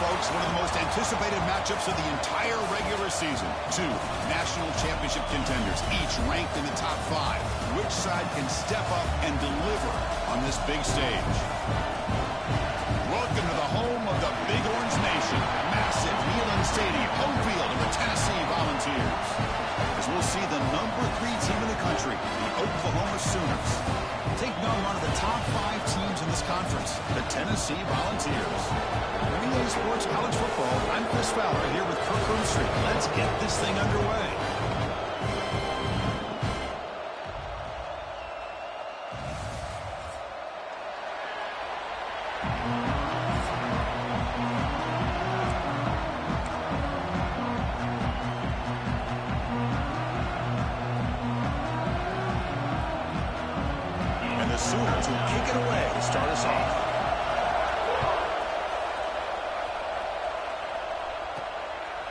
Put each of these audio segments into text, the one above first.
folks, one of the most anticipated matchups of the entire regular season. Two national championship contenders, each ranked in the top 5. Which side can step up and deliver on this big stage? Welcome to the home of the Big Orange Nation. Massive Neyland Stadium, home field of the Tennessee Volunteers. As we'll see the number 3 team in the country, the Oklahoma Sooners, taking on one of the top 5 teams in this conference, the Tennessee Volunteers. NBA Sports College Football, I'm Chris Fowler here with Kirk Broomstreet. Let's get this thing underway. Sooners will kick it away to start us off.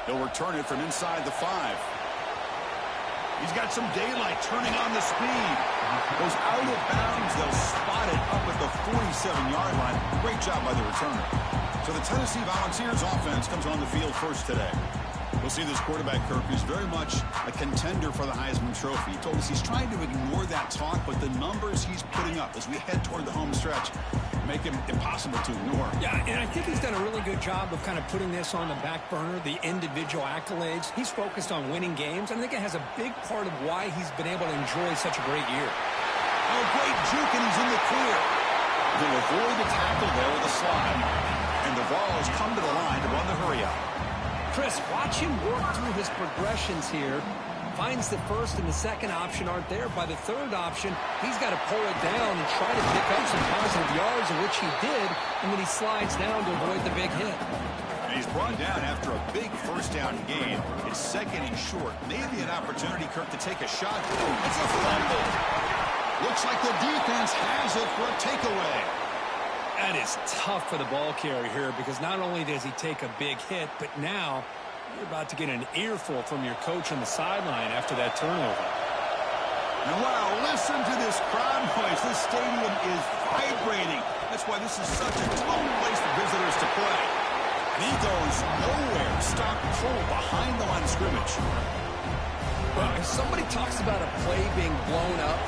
He'll return it from inside the 5. He's got some daylight turning on the speed. Goes out of bounds. They'll spot it up at the 47-yard line. Great job by the returner. So the Tennessee Volunteers offense comes on the field first today. We'll see this quarterback, Kirk, who's very much a contender for the Heisman Trophy. He told us he's trying to ignore that talk, but the numbers he's putting up as we head toward the home stretch make him impossible to ignore. Yeah, and I think he's done a really good job of kind of putting this on the back burner, the individual accolades. He's focused on winning games, and I think it has a big part of why he's been able to enjoy such a great year. Oh, great juke, and he's in the clear. They'll avoid the tackle there with a slide. And the ball has come to the line to run the hurry out. Chris, watch him work through his progressions here. Finds the first and the second option aren't there. By the third option, he's got to pull it down and try to pick up some positive yards, in which he did, and then he slides down to avoid the big hit. And he's brought down after a big first down gain. It's second and short. Maybe an opportunity, Kirk, to take a shot. It's a fumble. Looks like the defense has it for a takeaway. That is tough for the ball carrier here, because not only does he take a big hit, but now you're about to get an earful from your coach on the sideline after that turnover. And wow, listen to this crowd noise. This stadium is vibrating. That's why this is such a tough place for visitors to play. And he goes nowhere. Stop cold behind the line of scrimmage. Well, if somebody talks about a play being blown up,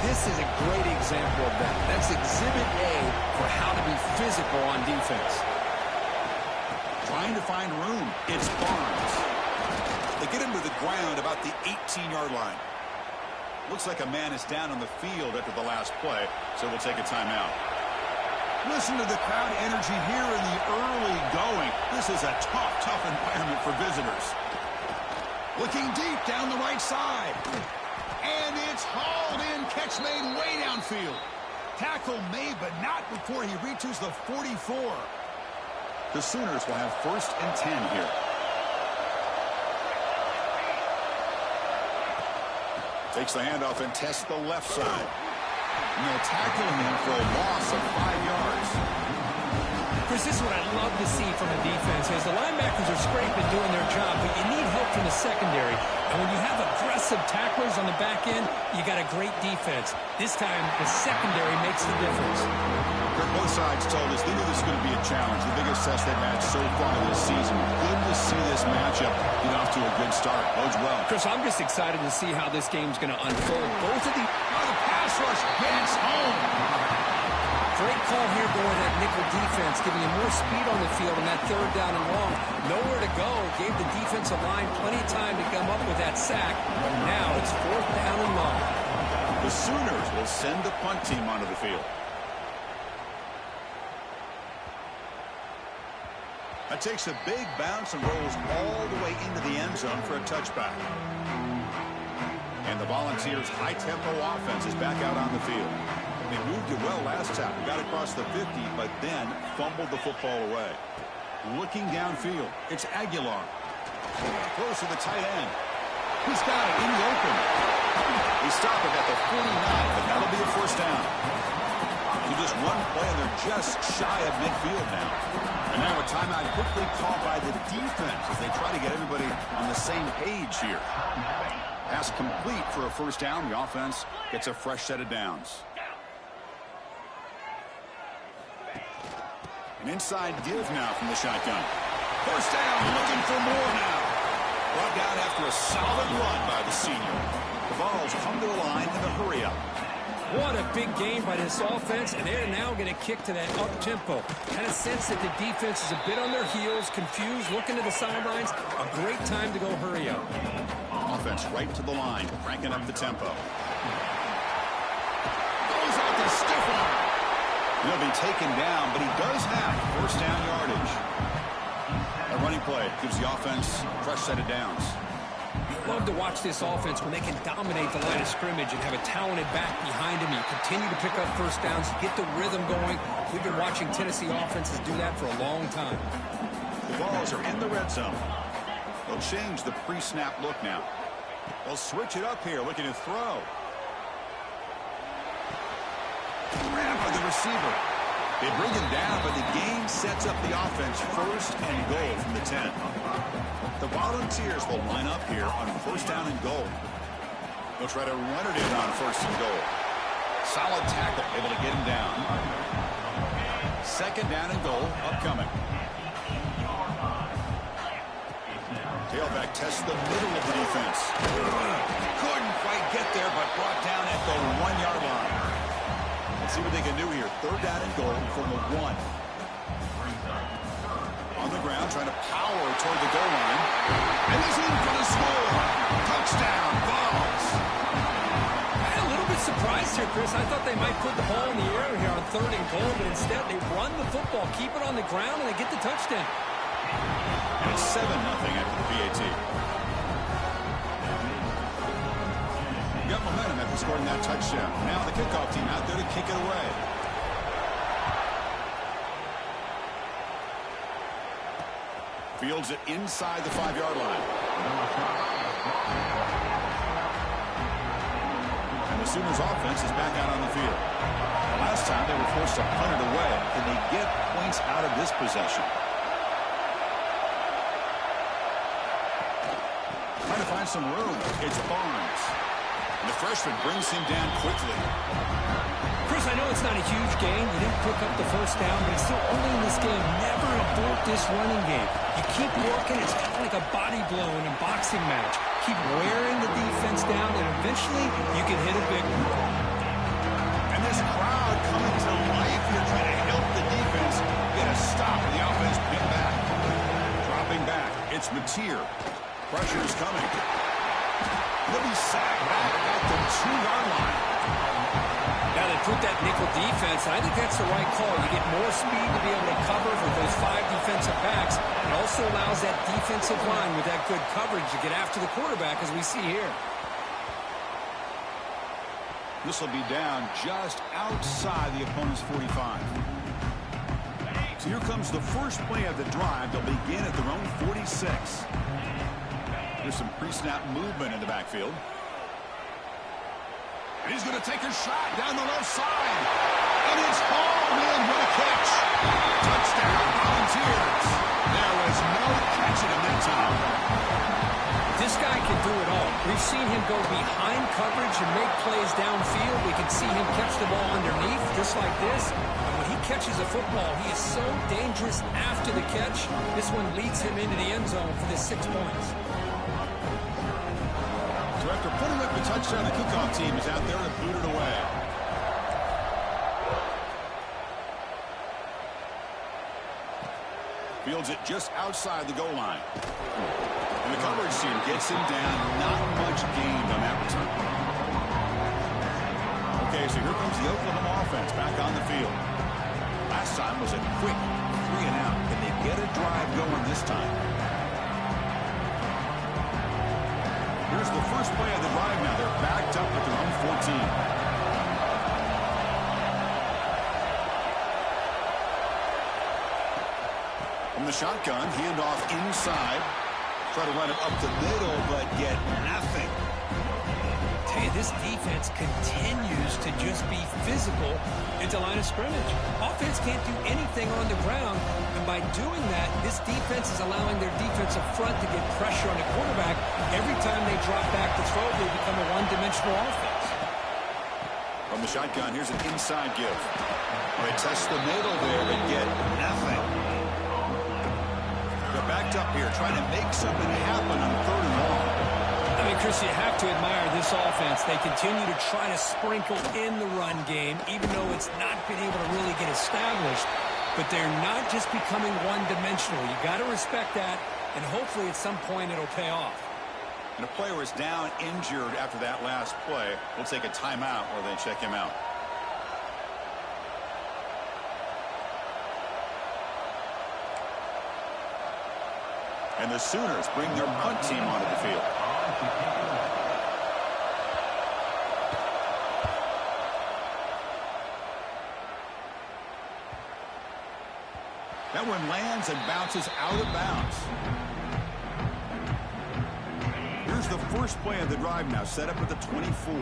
this is a great example of that. That's Exhibit A for how to be physical on defense. Trying to find room. It's Barnes. They get him to the ground about the 18-yard line. Looks like a man is down on the field after the last play, so we'll take a timeout. Listen to the crowd energy here in the early going. This is a tough environment for visitors. Looking deep down the right side. And it's hauled in. Catch made way downfield. Tackle made, but not before he reaches the 44. The Sooners will have 1st and 10 here. Takes the handoff and tests the left side. And they'll tackle him for a loss of 5 yards. Chris, this is what I love to see from a defense, is the linebackers are scraping, doing their job, but you need help from the secondary. And when you have aggressive tacklers on the back end, you got a great defense. This time, the secondary makes the difference. Both sides told us they knew this was going to be a challenge, the biggest test they've had so far this season. Good to see this matchup get off to a good start. Bodes well. Chris, I'm just excited to see how this game's going to unfold. Both of the pass rush gets home. Great call here going that nickel defense, giving you more speed on the field on that 3rd down and long. Nowhere to go. Gave the defensive line plenty of time to come up with that sack. And now it's 4th down and long. The Sooners will send the punt team onto the field. That takes a big bounce and rolls all the way into the end zone for a touchback. And the Volunteers' high-tempo offense is back out on the field. They moved it well last time. Got across the 50, but then fumbled the football away. Looking downfield, it's Aguilar. Close to the tight end. He's got it in the open. He stopped it at the 49, but that'll be a 1st down. So just one play, and they're just shy of midfield now. And now a timeout quickly called by the defense as they try to get everybody on the same page here. Pass complete for a 1st down. The offense gets a fresh set of downs. An inside give now from the shotgun. First down, looking for more now. Brought down after a solid run by the senior. The Vols come to the line in the hurry-up. What a big game by this offense, and they're now going to kick to that up-tempo. Kind of sense that the defense is a bit on their heels, confused, looking to the sidelines. A great time to go hurry up. Offense right to the line, cranking up the tempo. Goes out to stiff arm. He'll be taken down, but he does have first down yardage. A running play gives the offense a fresh set of downs. Love to watch this offense when they can dominate the line of scrimmage and have a talented back behind him. You continue to pick up first downs, get the rhythm going. We've been watching Tennessee offenses do that for a long time. The Vols are in the red zone. They'll change the pre-snap look now. They'll switch it up here, looking to throw. Grab by the receiver. They bring him down, but the game sets up the offense first and goal from the 10. The Volunteers will line up here on first down and goal. They'll try to run it in on first and goal. Solid tackle, able to get him down. Second down and goal, upcoming. Tailback tests the middle of the defense. Couldn't quite get there, but brought down at the 1-yard line. Let's see what they can do here. Third down and goal from the 1. On the ground, trying to power toward the goal line. And he's in for the score. Touchdown, Vols. I'm a little bit surprised here, Chris. I thought they might put the ball in the air here on third and goal, but instead they run the football, keep it on the ground, and they get the touchdown. And it's 7-0 after the PAT. Got momentum after scoring that touchdown. Now the kickoff team out there to kick it away. Fields it inside the 5-yard line. And the Sooners offense is back out on the field. Last time they were forced to punt it away. Can they get points out of this possession? Trying to find some room. It's Barnes. And the freshman brings him down quickly. Chris, I know it's not a huge gain. You didn't pick up the first down, but it's still early in this game. Never abort this running game. You keep working. It's kind of like a body blow in a boxing match. Keep wearing the defense down, and eventually you can hit a big one. And this crowd coming to life here trying to help the defense get a stop. The offense pinned back. Dropping back. It's Mateer. Pressure is coming. He'll be sacked back at the 2-yard line. Now they put that nickel defense, and I think that's the right call. You get more speed to be able to cover for those 5 defensive backs. It also allows that defensive line with that good coverage to get after the quarterback, as we see here. This will be down just outside the opponent's 45. So here comes the first play of the drive. They'll begin at their own 46. There's some pre-snap movement in the backfield. And he's going to take a shot down the left side. And it's hauled in. What a catch. Touchdown, Volunteers. There was no catching him that time. This guy can do it all. We've seen him go behind coverage and make plays downfield. We can see him catch the ball underneath, just like this. And when he catches a football, he is so dangerous after the catch. This one leads him into the end zone for the 6 points. So after putting up the touchdown, the kickoff team is out there to boot it away. Fields it just outside the goal line. And the coverage team gets him down. Not much gained on that return. Okay, so here comes the Oklahoma offense back on the field. Last time was a quick 3-and-out. Can they get a drive going this time? Here's the first play of the drive now. They're backed up at their own 14. From the shotgun, handoff inside. Try to run it up the middle, but get nothing. Tell you, this defense continues to just be physical into line of scrimmage. Offense can't do anything on the ground, and by doing that, this defense is allowing their defensive front to get pressure on the quarterback. Every time they drop back to throw, they become a one-dimensional offense. From the shotgun, here's an inside give. They test the middle there and get nothing. They're backed up here trying to make something happen on 3rd and long. I mean, Chris, you have to admire this offense. They continue to try to sprinkle in the run game, even though it's not been able to really get established. But they're not just becoming one-dimensional. You got to respect that, and hopefully at some point it'll pay off. And a player is down injured after that last play. We'll take a timeout while they check him out. And the Sooners bring their punt team onto the field. That one lands and bounces out of bounds. Here's the first play of the drive now, set up at the 24.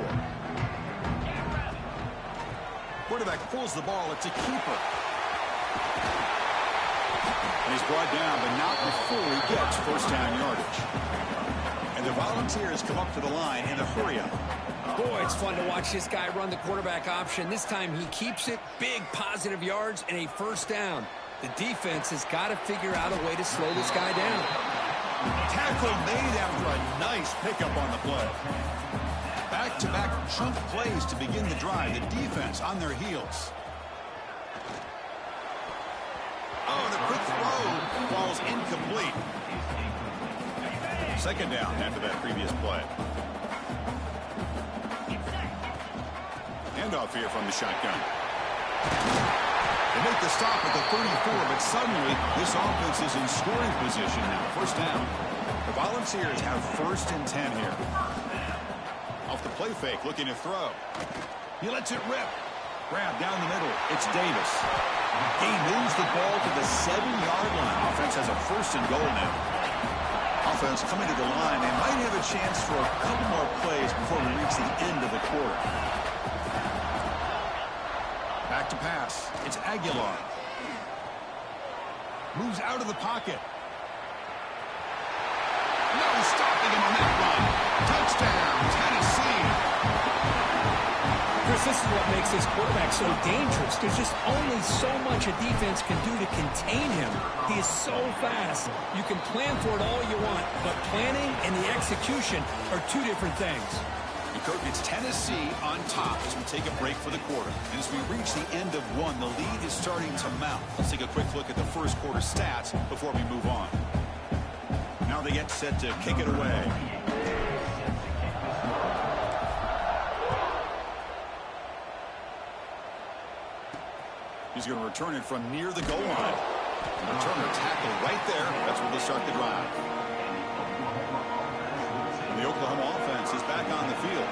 Quarterback pulls the ball. It's a keeper. And he's brought down, but not before he gets first down yardage. And the Volunteers come up to the line in a hurry-up. Boy, it's fun to watch this guy run the quarterback option. This time he keeps it, big positive yards, and a first down. The defense has got to figure out a way to slow this guy down. Tackle made after a nice pickup on the play. Back-to-back chunk plays to begin the drive. The defense on their heels. Oh, the quick throw falls incomplete. Second down after that previous play. Handoff here from the shotgun. They make the stop at the 34, but suddenly this offense is in scoring position now. First down. The Volunteers have 1st and 10 here. Off the play fake, looking to throw. He lets it rip. Grab down the middle. It's Davis. He moves the ball to the 7-yard line. Offense has a 1st and goal now. Offense coming to the line. They might have a chance for a couple more plays before we reach the end of the quarter. Back to pass. It's Aguilar. Moves out of the pocket. No stopping him on that run. Touchdown, Tennessee. Chris, this is what makes this quarterback so dangerous. There's just only so much a defense can do to contain him. He is so fast. You can plan for it all you want, but planning and the execution are two different things. And Kirk, it's Tennessee on top as we take a break for the quarter. And as we reach the end of one, the lead is starting to mount. Let's take a quick look at the first quarter stats before we move on. Now they get set to kick it away. He's going to return it from near the goal line. Returner tackle right there. That's where they start the drive. And the Oklahoma offense is back on the field.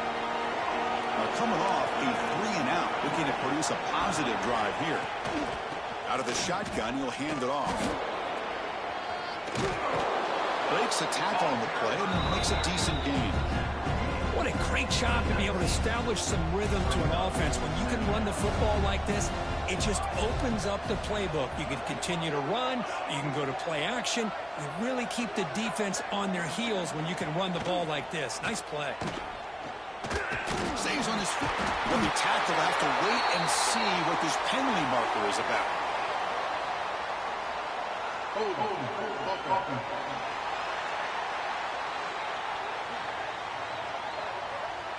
Now coming off a 3-and-out, looking to produce a positive drive here. Out of the shotgun, he'll hand it off. Breaks a tackle on the play and makes a decent gain. What a great job to be able to establish some rhythm to an offense. When you can run the football like this, it just opens up the playbook. You can continue to run. You can go to play action. You really keep the defense on their heels when you can run the ball like this. Nice play. Stays on his feet. When the tackle, have to wait and see what this penalty marker is about.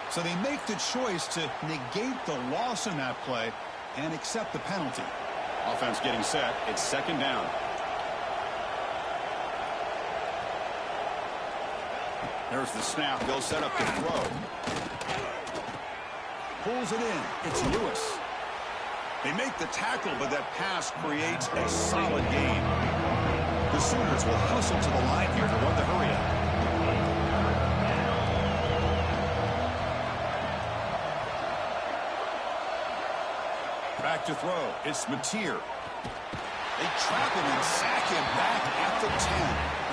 So they make the choice to negate the loss in that play and accept the penalty. Offense getting set. It's second down. There's the snap. They'll set up the throw. Pulls it in. It's Lewis. They make the tackle, but that pass creates a solid gain. The Sooners will hustle to the line here to run the hurry-up. Back to throw. It's Mateer. They trap him and sack him back at the 10.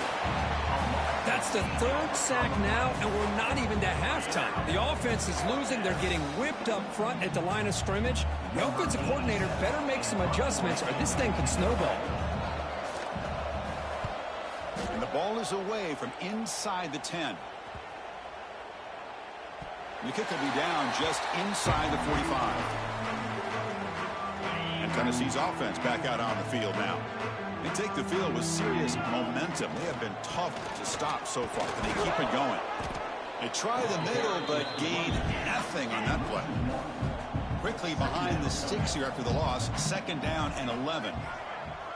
That's the 3rd sack now, and we're not even to halftime. The offense is losing. They're getting whipped up front at the line of scrimmage. The offensive coordinator better make some adjustments, or this thing can snowball. And the ball is away from inside the 10. And the kick will be down just inside the 45. Tennessee's offense back out on the field now. They take the field with serious momentum. They have been tough to stop so far. Can they keep it going? They try the middle, but gain nothing on that play. Quickly behind the sticks here after the loss. 2nd down and 11.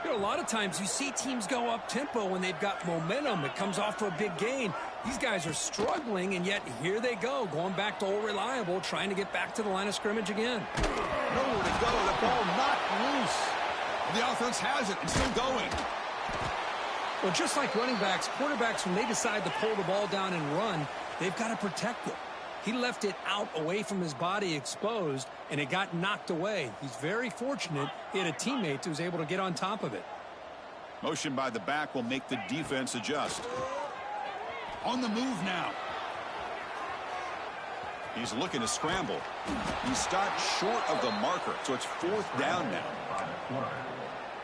You know, a lot of times you see teams go up-tempo when they've got momentum. It comes off for a big gain. These guys are struggling, and yet here they go, going back to old reliable, trying to get back to the line of scrimmage again. Nowhere to go. The ball knocked loose. The offense has it and still going. Well, just like running backs, quarterbacks, when they decide to pull the ball down and run, they've got to protect it. He left it out away from his body exposed, and it got knocked away. He's very fortunate he had a teammate who was able to get on top of it. Motion by the back will make the defense adjust. On the move now. He's looking to scramble. He stopped short of the marker, so it's 4th down now.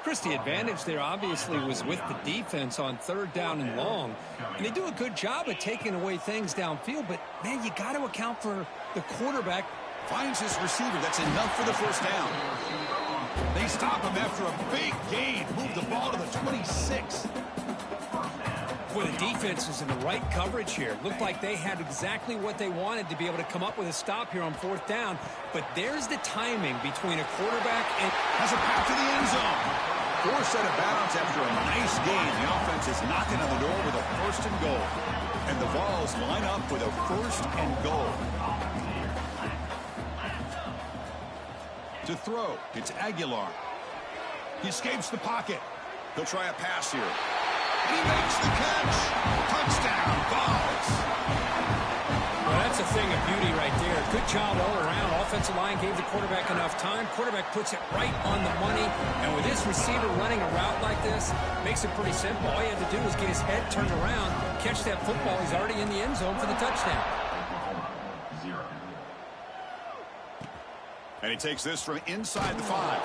Chris, the advantage there obviously was with the defense on 3rd down and long. And they do a good job of taking away things downfield, but, man, you got to account for the quarterback. Finds his receiver. That's enough for the 1st down. They stop him after a big gain. Move the ball to the 26. Boy, the defense was in the right coverage here. Looked like they had exactly what they wanted to be able to come up with a stop here on 4th down. But there's the timing between a quarterback and... Has a path to the end zone. 4th set of bounds after a nice gain. The offense is knocking on the door with a 1st and goal. And the Vols line up with a 1st and goal. To throw, it's Aguilar. He escapes the pocket. He'll try a pass here. He makes the catch. Touchdown, Vols. Well, that's a thing of beauty right there. Good job all around. Offensive line gave the quarterback enough time. Quarterback puts it right on the money. And with this receiver running a route like this, makes it pretty simple. All he had to do was get his head turned around, catch that football. He's already in the end zone for the touchdown. And he takes this from inside the 5.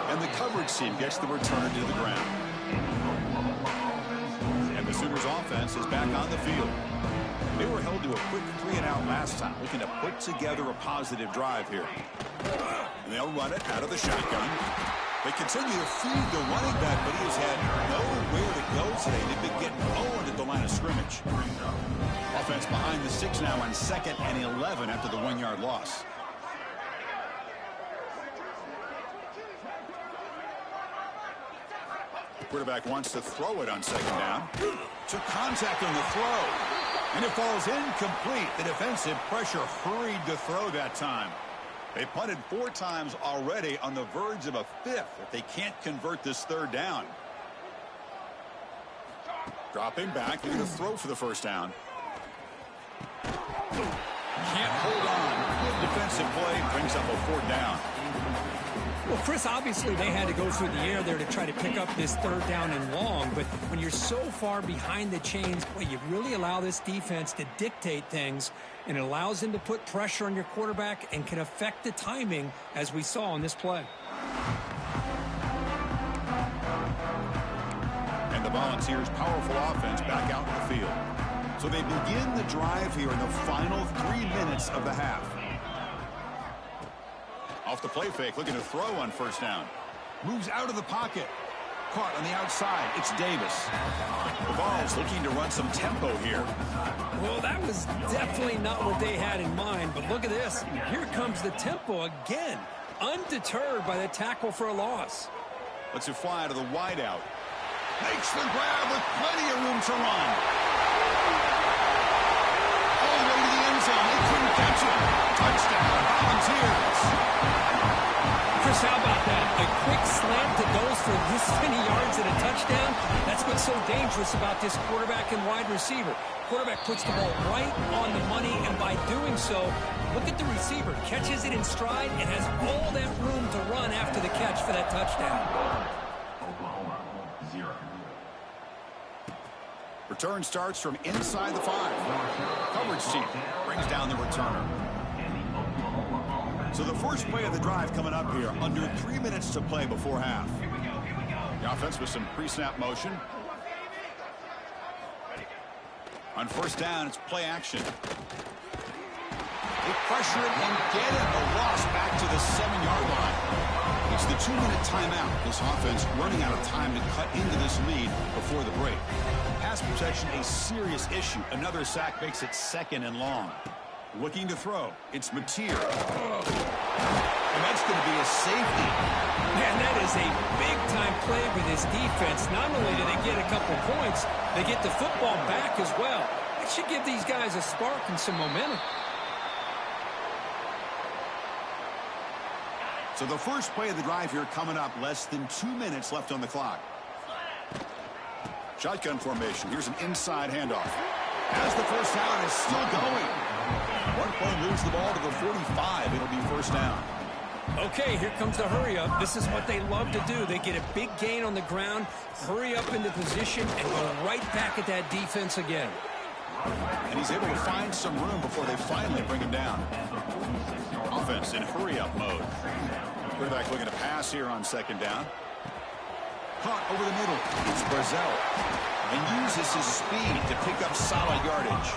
And the coverage team gets the returner to the ground. And the Sooners offense is back on the field. They were held to a quick 3-and-out last time, looking to put together a positive drive here. And they'll run it out of the shotgun. They continue to feed the running back, but he has had nowhere to go today. They've been getting owned at the line of scrimmage. Offense behind the 6 now on 2nd and 11 after the 1-yard loss. Quarterback wants to throw it on 2nd down. Took contact on the throw. And it falls incomplete. The defensive pressure hurried to throw that time. They punted 4 times already, on the verge of a 5th if they can't convert this 3rd down. Dropping back, looking to throw for the 1st down. Can't hold on. Good defensive play, brings up a 4th down. Well, Chris, obviously they had to go through the air there to try to pick up this 3rd down and long, but when you're so far behind the chains, boy, you really allow this defense to dictate things, and it allows them to put pressure on your quarterback and can affect the timing, as we saw on this play. And the Volunteers' powerful offense back out in the field. So they begin the drive here in the final 3 minutes of the half. Off the play fake, looking to throw on 1st down. Moves out of the pocket. Caught on the outside. It's Davis. The Vols looking to run some tempo here. Well, that was definitely not what they had in mind, but look at this. Here comes the tempo again. Undeterred by the tackle for a loss. Lets it fly to the wideout. Makes the grab with plenty of room to run. All the way to the end zone. They couldn't catch it. Touchdown, Volunteers. Chris, how about that? A quick slant that goes for this many yards and a touchdown. That's what's so dangerous about this quarterback and wide receiver. Quarterback puts the ball right on the money, and by doing so, look at the receiver. Catches it in stride and has all that room to run after the catch for that touchdown. Return starts from inside the 5. Coverage team brings down the returner. So the first play of the drive coming up here, under 3 minutes to play before half. The offense with some pre-snap motion. On 1st down, it's play action. They pressure him and get him. A loss back to the 7-yard line. He It's the 2-minute timeout. This offense running out of time to cut into this lead before the break. Pass protection a serious issue. Another sack makes it 2nd and long. Looking to throw. It's Mateer. And that's going to be a safety. Man, that is a big-time play for this defense. Not only do they get a couple points, they get the football back as well. It should give these guys a spark and some momentum. So the first play of the drive here coming up. Less than 2 minutes left on the clock. Shotgun formation. Here's an inside handoff. As the first down is still going. One play moves the ball to the 45. It'll be first down. Okay, here comes the hurry up. This is what they love to do. They get a big gain on the ground, hurry up into position, and go right back at that defense again. And he's able to find some room before they finally bring him down. Offense in hurry-up mode. Quarterback looking to pass here on 2nd down. Caught over the middle. It's Brazel. And uses his speed to pick up solid yardage.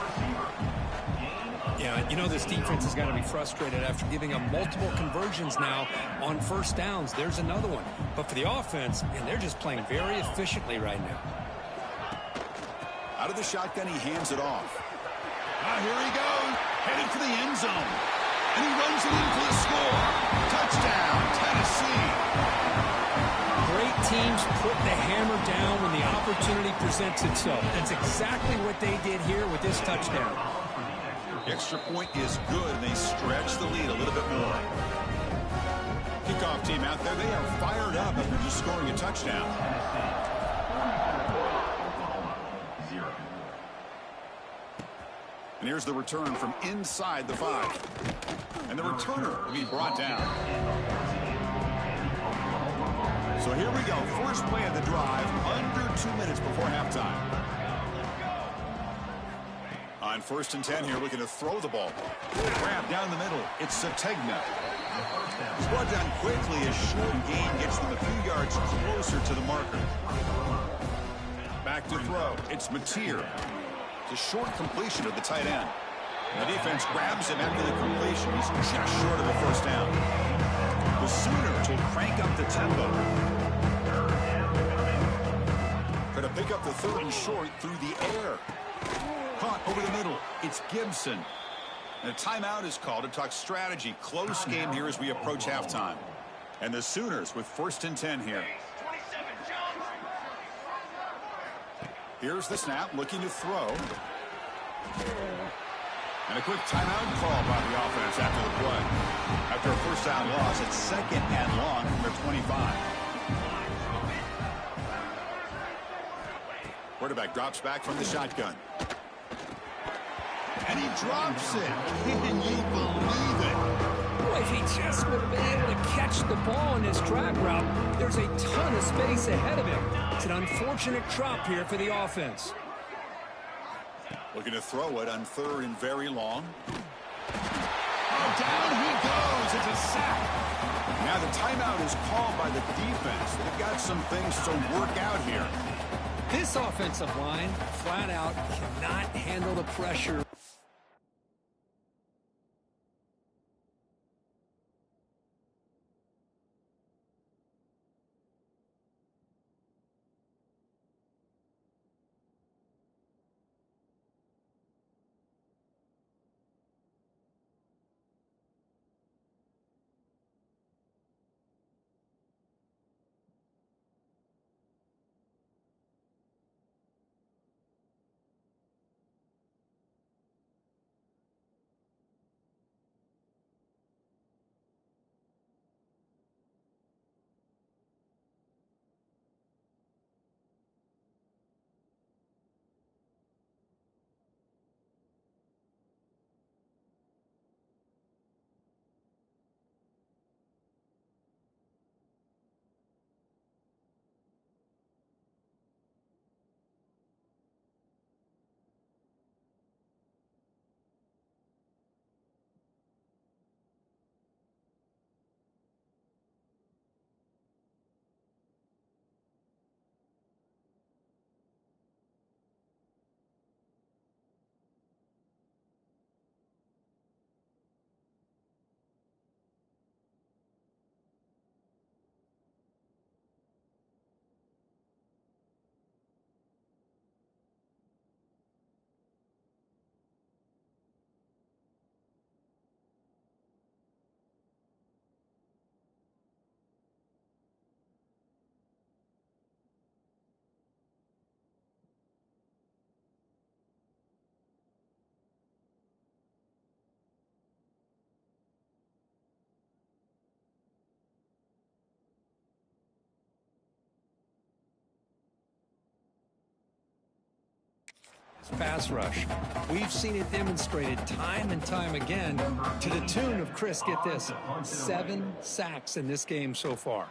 Yeah, you know this defense has got to be frustrated after giving up multiple conversions now on first downs. There's another one. But for the offense, and they're just playing very efficiently right now. Out of the shotgun, he hands it off. Here he goes, headed for the end zone. And he runs it in for the score. Touchdown, Tennessee. Great teams put the hammer down when the opportunity presents itself. That's exactly what they did here with this touchdown. The extra point is good, and they stretch the lead a little bit more. Kickoff team out there, they are fired up after just scoring a touchdown. And here's the return from inside the 5. And the returner will be brought down. So here we go. First play of the drive, under 2 minutes before halftime. On 1st and 10 here, looking to throw the ball. Grab down the middle. It's Sategna. He's brought down quickly as short gain gets them a few yards closer to the marker. Back to throw. It's Mateer. It's a short completion of the tight end. And the defense grabs him after the completion. He's just short of a first down. The Sooners will crank up the tempo. Try to pick up the 3rd and short through the air. Caught over the middle. It's Gibson. And a timeout is called to talk strategy. Close game here as we approach halftime. And the Sooners with 1st and 10 here. Here's the snap, looking to throw. And a quick timeout call by the offense after the play. After a first down loss, it's 2nd and long from their 25. Quarterback drops back from the shotgun. And he drops it. Can you believe it? Boy, if he just would have been able to catch the ball in his drag route, there's a ton of space ahead of him. It's an unfortunate drop here for the offense. Looking to throw it on 3rd and very long. Oh, down he goes. It's a sack. Now the timeout is called by the defense. They've got some things to work out here. This offensive line, flat out, cannot handle the pressure. balanced pass rush. We've seen it demonstrated time and time again to the tune of, Chris, get this, 7 sacks in this game so far.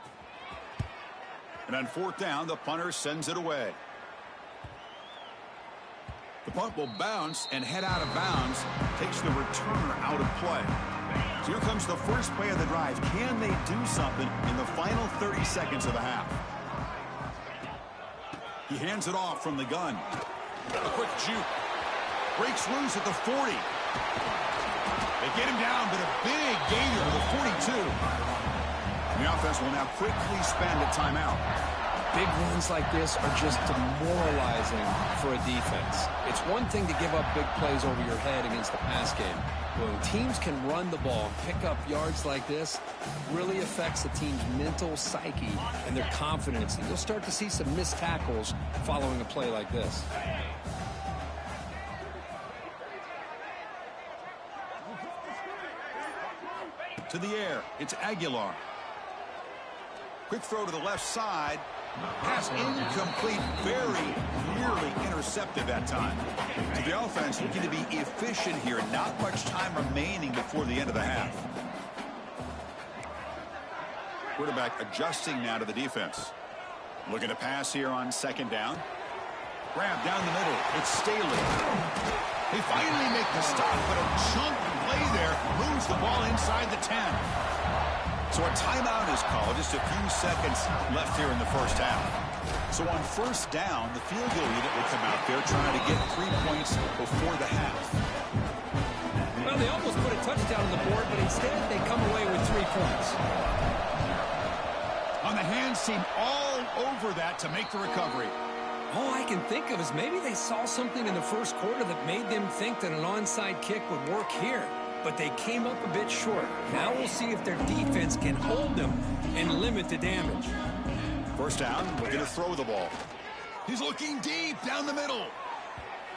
And on 4th down, the punter sends it away. The punt will bounce and head out of bounds. Takes the returner out of play. So here comes the first play of the drive. Can they do something in the final 30 seconds of the half? He hands it off from the gun. A quick juke. Breaks loose at the 40. They get him down, but a big gainer to the 42. And the offense will now quickly spend a timeout. Big runs like this are just demoralizing for a defense. It's one thing to give up big plays over your head against the pass game. But when teams can run the ball, pick up yards like this, it really affects the team's mental psyche and their confidence. And you'll start to see some missed tackles following a play like this. To the air, it's Aguilar. Quick throw to the left side. Pass incomplete, very nearly intercepted that time. So the offense looking to be efficient here. Not much time remaining before the end of the half. Quarterback adjusting now to the defense. Looking to pass here on 2nd down. Grab down the middle. It's Staley. They finally make the stop, but a chunk play there moves the ball inside the 10. So a timeout is called. Just a few seconds left here in the first half. So on 1st down, the field goal unit will come out there trying to get 3 points before the half. Well, they almost put a touchdown on the board, but instead they come away with 3 points. On the hands team all over that to make the recovery. All I can think of is maybe they saw something in the first quarter that made them think that an onside kick would work here. But they came up a bit short. Now we'll see if their defense can hold them and limit the damage. 1st down, we're going to throw the ball. He's looking deep down the middle.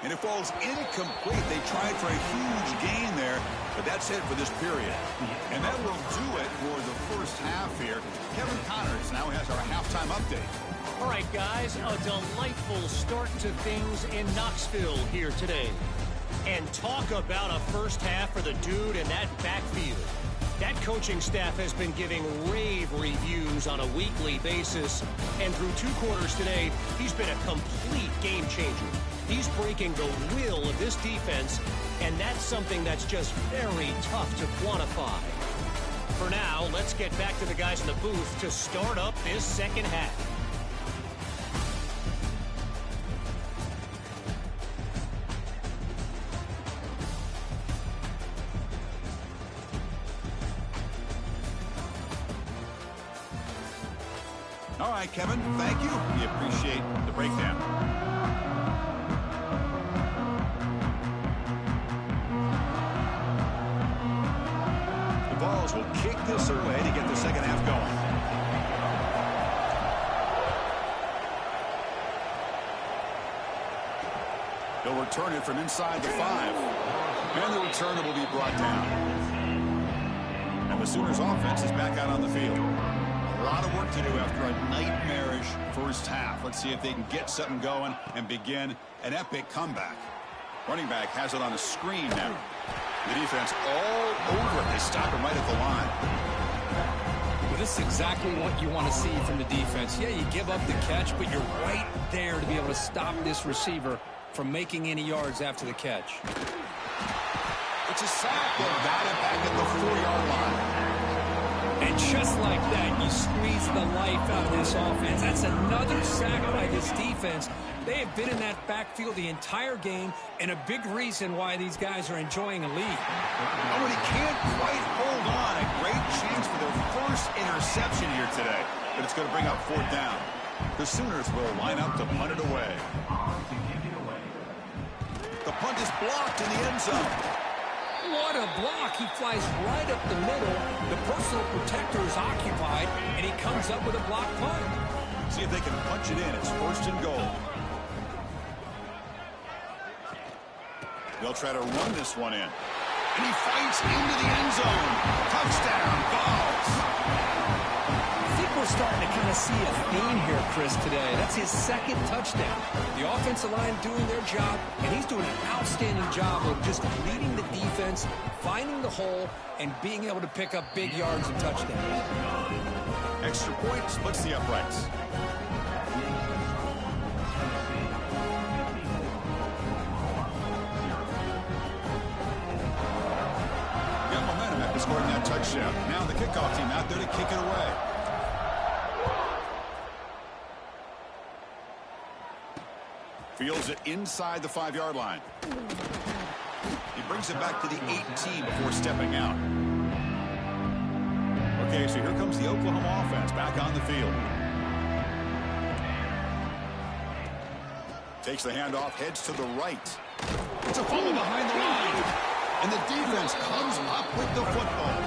And it falls incomplete. They tried for a huge gain there, but that's it for this period. And that will do it for the first half here. Kevin Connors now has our halftime update. All right, guys, a delightful start to things in Knoxville here today. And talk about a first half for the dude in that backfield. That coaching staff has been giving rave reviews on a weekly basis. And through 2 quarters today, he's been a complete game changer. He's breaking the will of this defense, and that's something that's just very tough to quantify. For now, let's get back to the guys in the booth to start up this second half. All right, Kevin, thank you. We appreciate the breakdown. The Vols will kick this away to get the second half going. They'll return it from inside the 5. And the returner will be brought down. And the Sooners offense is back out on the field. A lot of work to do after a nightmarish first half. Let's see if they can get something going and begin an epic comeback. Running back has it on a screen now. The defense all over it. They stop him right at the line. Well, this is exactly what you want to see from the defense. Yeah, you give up the catch, but you're right there to be able to stop this receiver from making any yards after the catch. It's a sack. They'll bat it back at the 4-yard line. And just like that, you squeeze the life out of this offense. That's another sack by this defense. They have been in that backfield the entire game, and a big reason why these guys are enjoying a lead. Oh, and he can't quite hold on. A great chance for their first interception here today. But it's going to bring up 4th down. The Sooners will line up to punt it away. The punt is blocked in the end zone. What a block. He flies right up the middle. The personal protector is occupied, and he comes up with a blocked punt. See if they can punch it in. It's 1st and goal. They'll try to run this one in. And he fights into the end zone. Touchdown, Vols. Think we're starting to kind of see a theme here, Chris, today. That's his second touchdown. The offensive line doing their job, and he's doing an outstanding job of just leading the defense, finding the hole, and being able to pick up big yards and touchdowns. Extra point splits the uprights. Got momentum after scoring that touchdown. Now the kickoff team out there to kick it away. Fields it inside the 5-yard line. He brings it back to the 18 before stepping out. Okay, so here comes the Oklahoma offense back on the field. Takes the handoff, heads to the right. It's a fumble behind the line. And the defense comes up with the football.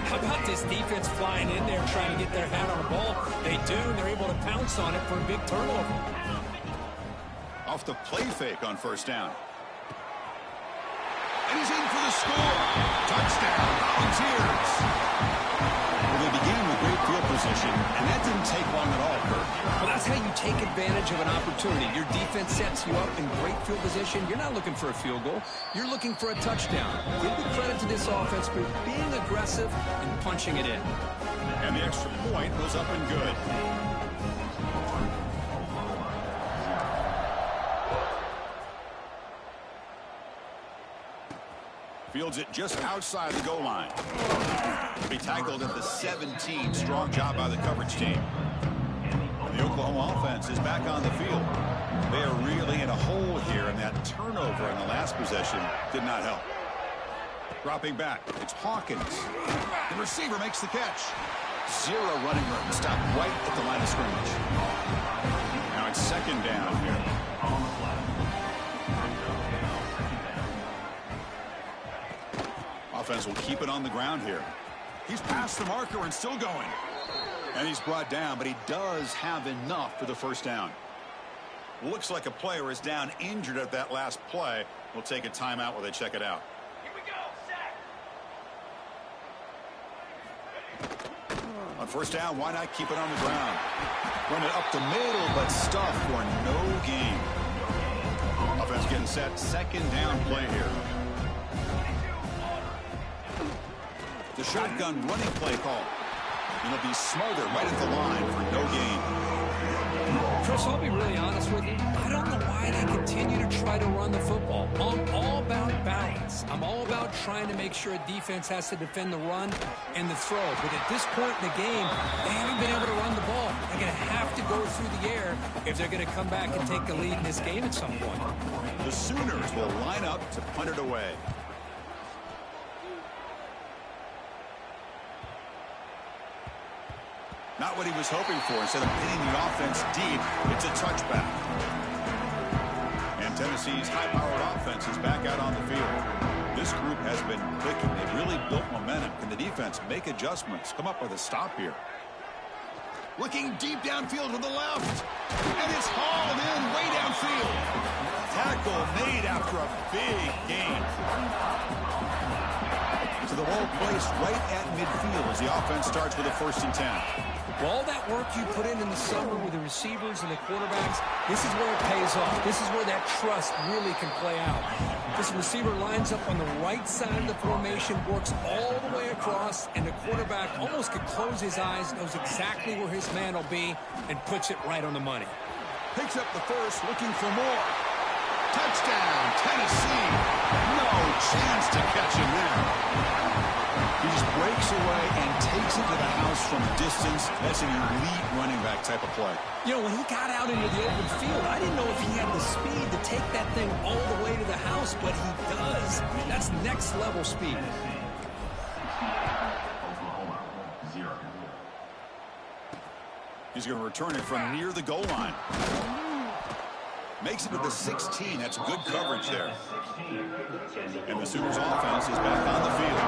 How about this defense flying in there trying to get their hand on the ball? They do, and they're able to pounce on it for a big turnover. Off the play fake on first down. And he's in for the score. Touchdown, Volunteers. Well, they began with great field position, and that didn't take long at all, Kurt. Well, that's how you take advantage of an opportunity. Your defense sets you up in great field position. You're not looking for a field goal. You're looking for a touchdown. Give the credit to this offense for being aggressive and punching it in. And the extra point was up and good. Fields it just outside the goal line. He tackled at the 17. Strong job by the coverage team. And the Oklahoma offense is back on the field. They are really in a hole here, and that turnover in the last possession did not help. Dropping back, it's Hawkins. The receiver makes the catch. Zero running room. Stopped right at the line of scrimmage. Now it's second down here. Offense will keep it on the ground here. He's past the marker and still going. And he's brought down, but he does have enough for the first down. Looks like a player is down injured at that last play. We'll take a timeout while they check it out. Here we go, sack. On first down, why not keep it on the ground? Run it up the middle, but stuff for no gain. Offense getting set. Second down play here. The shotgun running play call. And it'll be smothered right at the line for no gain. Chris, I'll be really honest with you. I don't know why they continue to try to run the football. I'm all about balance. I'm all about trying to make sure a defense has to defend the run and the throw. But at this point in the game, they haven't been able to run the ball. They're going to have to go through the air if they're going to come back and take the lead in this game at some point. The Sooners will line up to punt it away. Not what he was hoping for. Instead of hitting the offense deep, it's a touchback. And Tennessee's high-powered offense is back out on the field. This group has been clicking. They've really built momentum. Can the defense make adjustments? Come up with a stop here. Looking deep downfield to the left. And it's hauled in way downfield. Tackle made after a big gain. So the ball placed right at midfield as the offense starts with a 1st and 10. Well, all that work you put in the summer with the receivers and the quarterbacks, this is where it pays off. This is where that trust really can play out. This receiver lines up on the right side of the formation, works all the way across, and the quarterback almost could close his eyes, knows exactly where his man will be, and puts it right on the money. Picks up the first, looking for more. Touchdown, Tennessee. No chance to catch him there. He just breaks away and takes it to the house from distance. That's an elite running back type of play. You know, when he got out into the open field, I didn't know if he had the speed to take that thing all the way to the house, but he does. That's next level speed. He's going to return it from near the goal line. Makes it to the 16. That's good coverage there. And the Sooners offense is back on the field.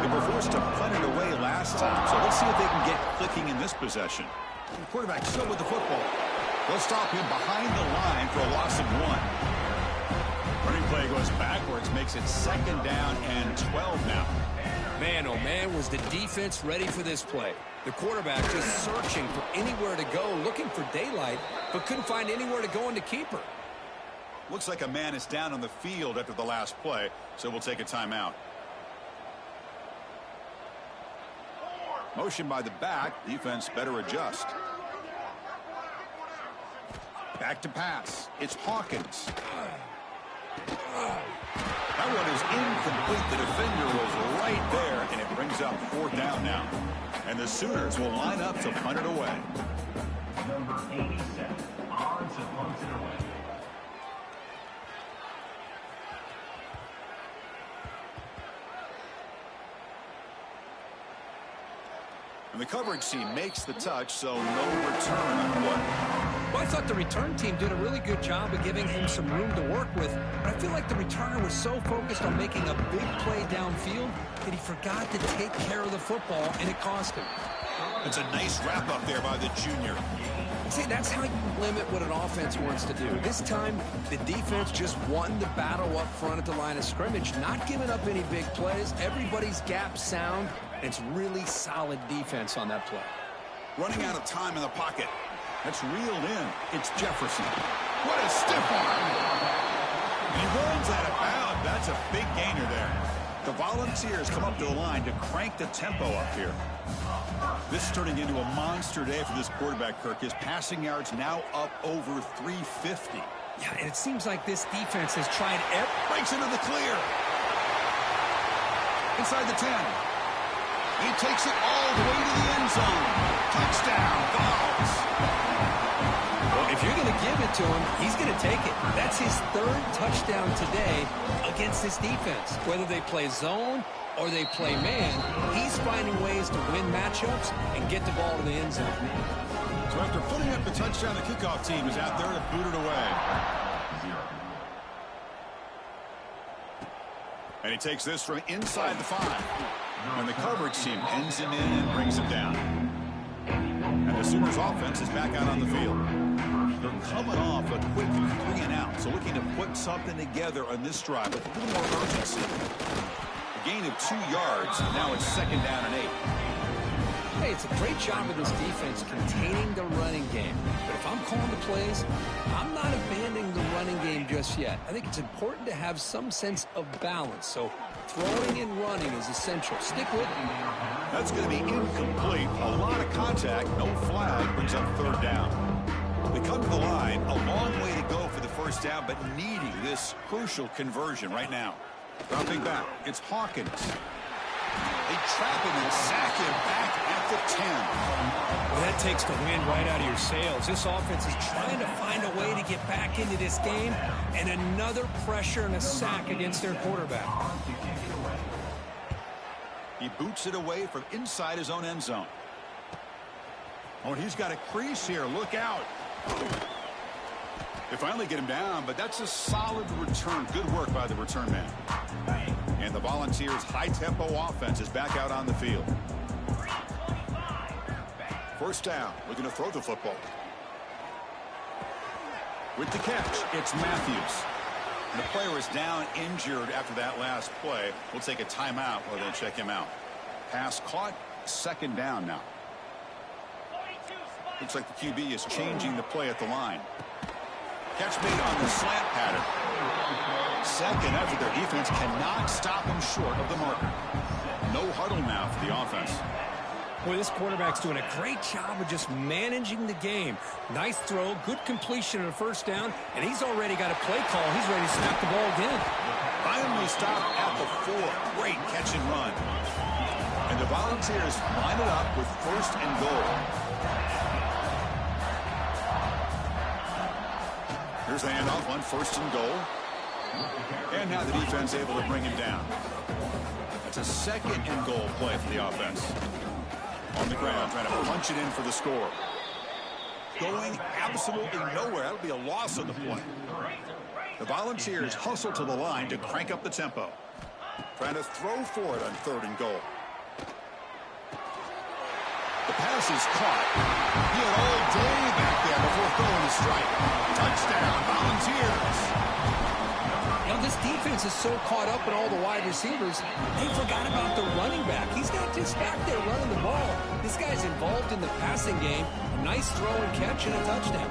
They were forced to punt it away last time, so let's see if they can get clicking in this possession. The quarterback still with the football. They'll stop him behind the line for a loss of 1. Running play goes backwards, makes it 2nd down and 12 now. Man, oh man, was the defense ready for this play. The quarterback just searching for anywhere to go, looking for daylight, but couldn't find anywhere to go in the keeper. Looks like a man is down on the field after the last play, so we'll take a timeout. Motion by the back. Defense better adjust. Back to pass. It's Hawkins. That one is incomplete. The defender was right there, and it brings up 4th down now. And the Sooners will line up to punt it away. Number 87, on to punt it away. And the coverage team makes the touch, so no return on the play. Well, I thought the return team did a really good job of giving him some room to work with, but I feel like the returner was so focused on making a big play downfield that he forgot to take care of the football, and it cost him. It's a nice wrap-up there by the junior. See, that's how you limit what an offense wants to do. This time, the defense just won the battle up front at the line of scrimmage, not giving up any big plays. Everybody's gap sound. It's really solid defense on that play. Running out of time in the pocket. That's reeled in. It's Jefferson. What a stiff arm. He rolls out of bounds. That's a big gainer there. The Volunteers come up to the line to crank the tempo up here. This is turning into a monster day for this quarterback, Kirk. His passing yards now up over 350. Yeah, and it seems like this defense has tried breaks into the clear. Inside the 10. He takes it all the way to the end zone. Touchdown, Vols. Well, if you're going to give it to him, he's going to take it. That's his 3rd touchdown today against this defense. Whether they play zone or they play man, he's finding ways to win matchups and get the ball to the end zone. So after putting up the touchdown, the kickoff team is out there to boot it away. And he takes this from inside the 5. And the coverage team ends him in and brings him down. And the Sooners offense is back out on the field. They're coming off a quick 3-and-out, so looking to put something together on this drive with a little more urgency. A gain of 2 yards, and now it's 2nd down and 8. Hey, it's a great job of this defense containing the running game. But if I'm calling the plays, I'm not abandoning the running game just yet. I think it's important to have some sense of balance. So throwing and running is essential. Stick with it. That's going to be incomplete. A lot of contact. No flag. Brings up 3rd down. They come to the line. A long way to go for the 1st down, but needing this crucial conversion right now. Dropping back. It's Hawkins. They trap him and sack him back at the 10. Well, that takes the wind right out of your sails. This offense is trying to find a way to get back into this game, and another pressure and a sack against their quarterback. He boots it away from inside his own end zone. Oh, and he's got a crease here. Look out. They finally get him down, but that's a solid return. Good work by the return man. And the Volunteers' high-tempo offense is back out on the field. 1st down. Looking to throw the football. With the catch, it's Matthews. And the player is down injured after that last play. We'll take a timeout while they check him out. Pass caught. 2nd down now. Looks like the QB is changing the play at the line. Catch made on the slant pattern. 2nd after their defense cannot stop him short of the marker. No huddle now for the offense. Boy, this quarterback's doing a great job of just managing the game. Nice throw, good completion on a 1st down, and he's already got a play call. He's ready to snap the ball again. Finally stopped at the 4. Great catch and run. And the Volunteers line it up with 1st and goal. Here's the handoff on 1st and goal. And now the defense able to bring him down. That's a 2nd and goal play for the offense. On the ground, trying to punch it in for the score. Going absolutely nowhere. That'll be a loss of the play. The Volunteers hustle to the line to crank up the tempo. Trying to throw for it on 3rd and goal. The pass is caught. He had all day back there before throwing the strike. Touchdown, Volunteers. You know, this defense is so caught up in all the wide receivers, they forgot about the running back. He's not just back there running the ball. This guy's involved in the passing game. A nice throw and catch and a touchdown.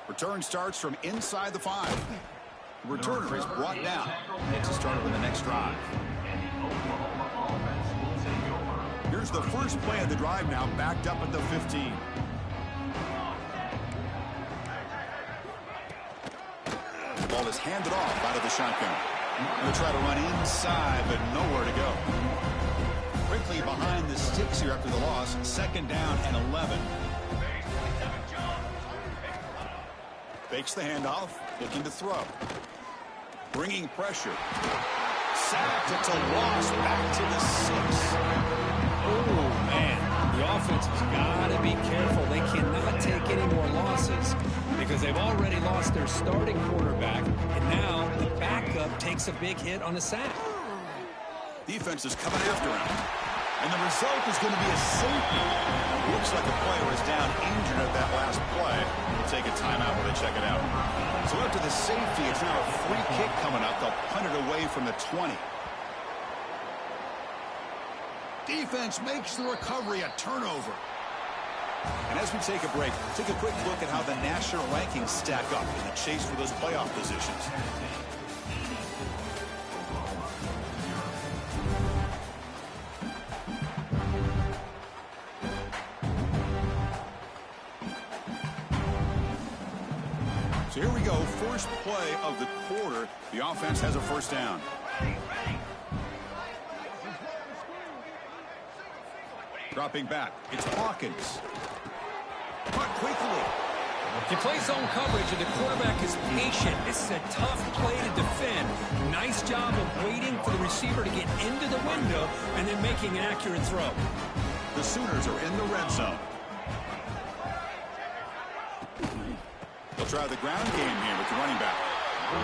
Return starts from inside the 5. The returner is brought down. It's a start with the next drive. Here's the first play of the drive now, backed up at the 15. The ball is handed off out of the shotgun. They'll try to run inside, but nowhere to go. Quickly behind the sticks here after the loss. 2nd down and 11. Fakes the handoff, looking to throw. Bringing pressure. Sacked, it's a loss, back to the 6. Oh, man. The offense has got to be careful. They cannot take any more losses because they've already lost their starting quarterback, and now the backup takes a big hit on a sack. Defense is coming after him. And the result is going to be a safety. Looks like a player is down injured at that last play. We'll take a timeout while they check it out. So after the safety, it's now a free kick coming up. They'll punt it away from the 20. Defense makes the recovery a turnover. And as we take a break, take a quick look at how the national rankings stack up in the chase for those playoff positions. So here we go, first play of the quarter. The offense has a first down. Dropping back, it's Hawkins. Caught quickly. If you play zone coverage and the quarterback is patient, this is a tough play to defend. Nice job of waiting for the receiver to get into the window and then making an accurate throw. The Sooners are in the red zone. They'll try the ground game here with the running back.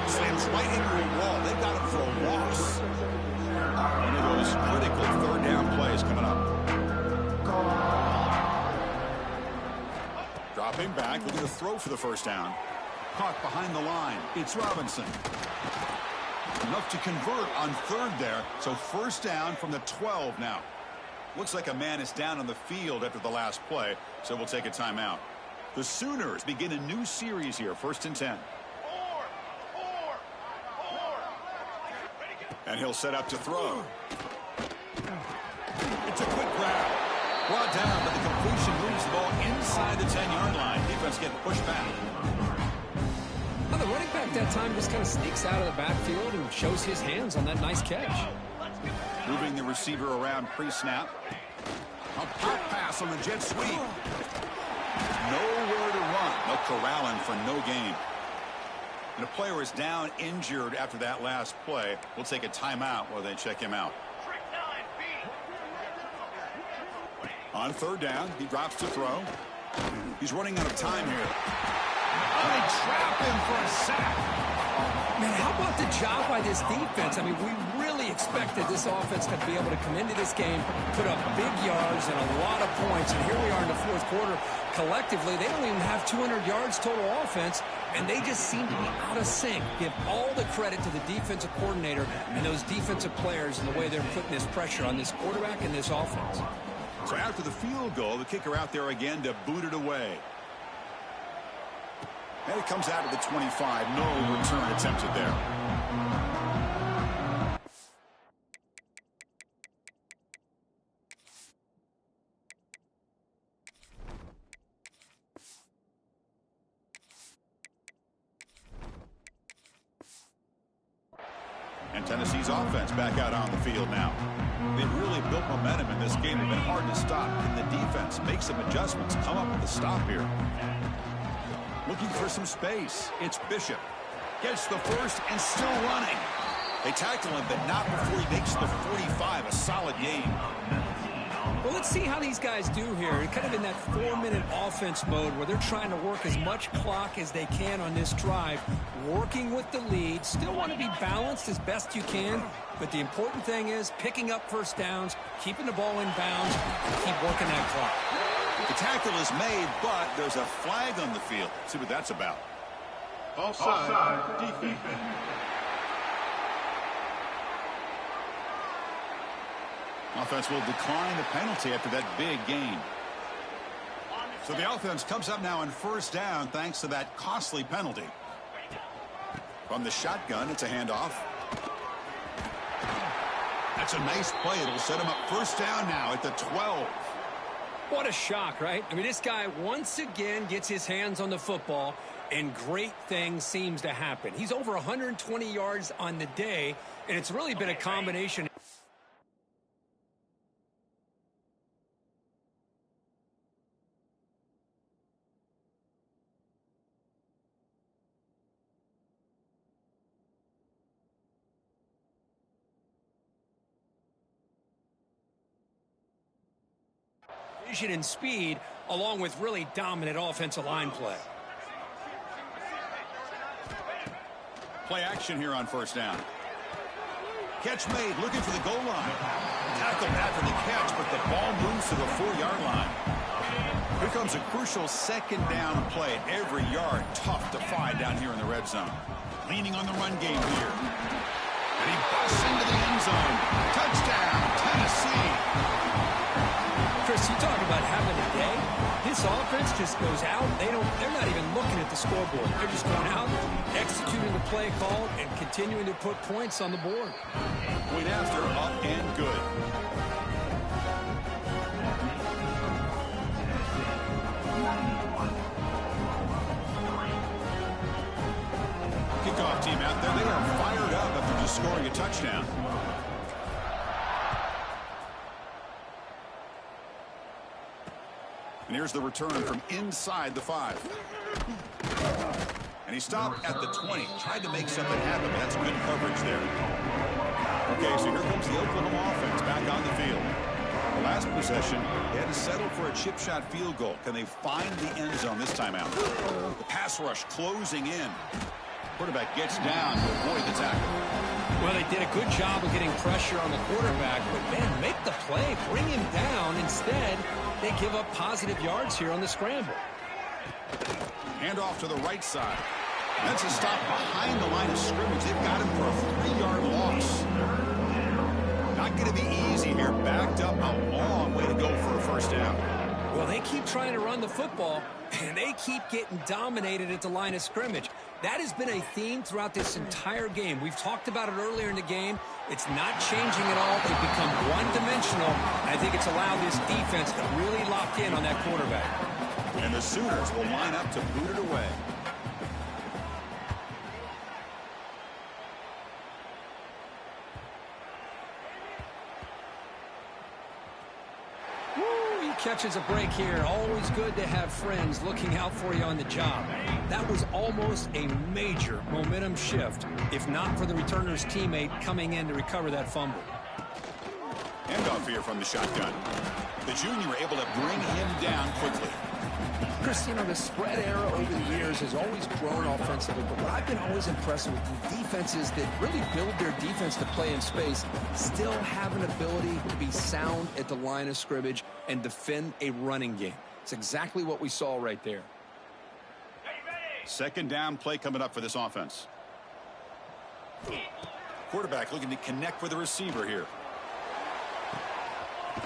Slams right into a wall. They've got him for a loss. One of those critical 3rd down plays coming up. Dropping back, looking to throw for the first down. Caught behind the line. It's Robinson. Enough to convert on 3rd there. So first down from the 12 now. Looks like a man is down on the field after the last play, so we'll take a timeout. The Sooners begin a new series here, 1st and 10. And he'll set up to throw. It's a quick grab. Brought down, but the completion moves the ball inside the 10-yard line. Defense getting pushed back. Well, the running back that time just kind of sneaks out of the backfield and shows his hands on that nice catch. Moving the receiver around pre-snap. A pop pass on the jet sweep. Nowhere to run. No corralling for no gain. And a player is down injured after that last play. We'll take a timeout while they check him out. On 3rd down, he drops to throw. He's running out of time here. Oh, they trap him for a sack. Man, how about the job by this defense? I mean, we really expected this offense to be able to come into this game, put up big yards and a lot of points. And here we are in the 4th quarter. Collectively, they don't even have 200 yards total offense, and they just seem to be out of sync. Give all the credit to the defensive coordinator and those defensive players and the way they're putting this pressure on this quarterback and this offense. So after the field goal, the kicker out there again to boot it away. And it comes out of the 25. No return attempted there. And Tennessee's offense back out on the field now. They've really built momentum in this game. It's been hard to stop. And the defense makes some adjustments. Come up with a stop here. Looking for some space. It's Bishop. Gets the first and still running. They tackle him, but not before he makes the 45. A solid game. Well, let's see how these guys do here. Kind of in that 4-minute offense mode where they're trying to work as much clock as they can on this drive, working with the lead. Still want to be balanced as best you can, but the important thing is picking up first downs, keeping the ball in bounds, and keep working that clock. The tackle is made, but there's a flag on the field. Let's see what that's about. Offside. Defense. Offense will decline the penalty after that big gain. So the offense comes up now on first down thanks to that costly penalty. From the shotgun, it's a handoff. That's a nice play. It'll set him up first down now at the 12. What a shock, right? I mean, this guy once again gets his hands on the football, and great things seems to happen. He's over 120 yards on the day, and it's really been a combination. Vision and speed, along with really dominant offensive line play. Play action here on first down. Catch made, looking for the goal line. Tackled after the catch, but the ball moves to the 4-yard line. Here comes a crucial second down play. Every yard tough to find down here in the red zone. Leaning on the run game here. And he busts into the end zone. Touchdown, Tennessee. Chris, you talk about having a day. This offense just goes out. They're not even looking at the scoreboard. They're just going out, executing the play call, and continuing to put points on the board. Point after, up and good. Kickoff team out there. They are fired up after just scoring a touchdown. And here's the return from inside the 5. And he stopped at the 20. Tried to make something happen, but that's good coverage there. Okay, so here comes the Oklahoma offense back on the field. The last possession, they had to settle for a chip shot field goal. Can they find the end zone this time out? The pass rush closing in. Quarterback gets down to avoid the tackle. Well, they did a good job of getting pressure on the quarterback, but, man, make the play, bring him down. Instead, they give up positive yards here on the scramble. Hand off to the right side. That's a stop behind the line of scrimmage. They've got him for a 3-yard loss. Not going to be easy here. Backed up a long way to go for a first down. Well, they keep trying to run the football, and they keep getting dominated at the line of scrimmage. That has been a theme throughout this entire game. We've talked about it earlier in the game. It's not changing at all. They've become one-dimensional. I think it's allowed this defense to really lock in on that quarterback. And the Sooners will line up to boot it away. Catches a break here. Always good to have friends looking out for you on the job. That was almost a major momentum shift, if not for the returner's teammate coming in to recover that fumble. Handoff here from the shotgun. The junior able to bring him down quickly. Chris, you know, the spread era over the years has always grown offensively, but what I've been always impressed with the defenses that really build their defense to play in space still have an ability to be sound at the line of scrimmage and defend a running game. It's exactly what we saw right there. Second down play coming up for this offense. Quarterback looking to connect with the receiver here.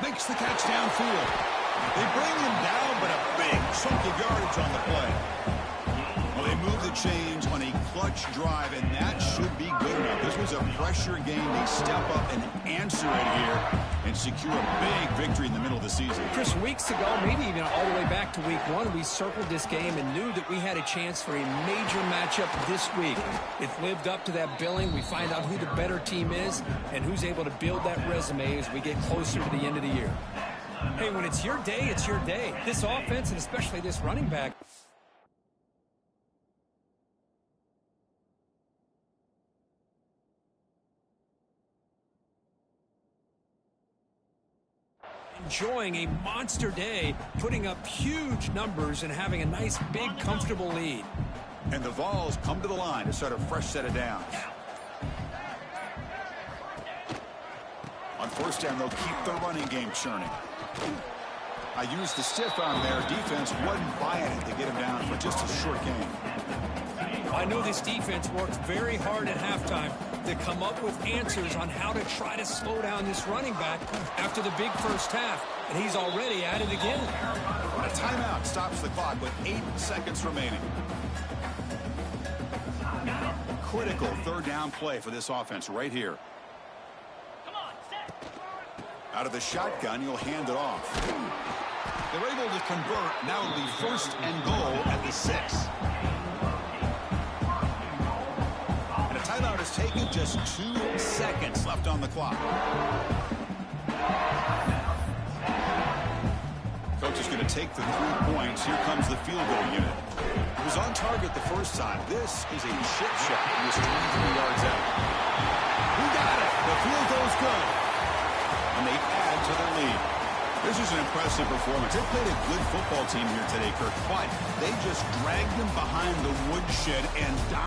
Makes the catch downfield. They bring him down, but a big chunk of yardage on the play. Well, they move the chains on a clutch drive, and that should be good enough. This was a pressure game. They step up and answer it here and secure a big victory in the middle of the season. Chris, weeks ago, maybe even all the way back to week 1, we circled this game and knew that we had a chance for a major matchup this week. It lived up to that billing. We find out who the better team is and who's able to build that resume as we get closer to the end of the year. Hey, when it's your day, it's your day. This offense, and especially this running back, enjoying a monster day, putting up huge numbers and having a nice, big, comfortable lead. And the Vols come to the line to start a fresh set of downs. On first down, they'll keep the running game churning. I used the stiff arm there. Defense wasn't buying it to get him down for just a short game. I know this defense worked very hard at halftime to come up with answers on how to try to slow down this running back after the big first half, and he's already at it again. A timeout stops the clock with 8 seconds remaining. Critical third down play for this offense right here. Out of the shotgun, he'll hand it off. They're able to convert. Now it'll be 1st and goal at the 6. And a timeout is taken. Just 2 seconds left on the clock. Coach is going to take the 3 points. Here comes the field goal unit. It was on target the first time. This is a chip shot. He was 23 yards out. Who got it? The field goal's good. And they add to their lead. This is an impressive performance. They played a good football team here today, Kirk, but they just dragged them behind the woodshed and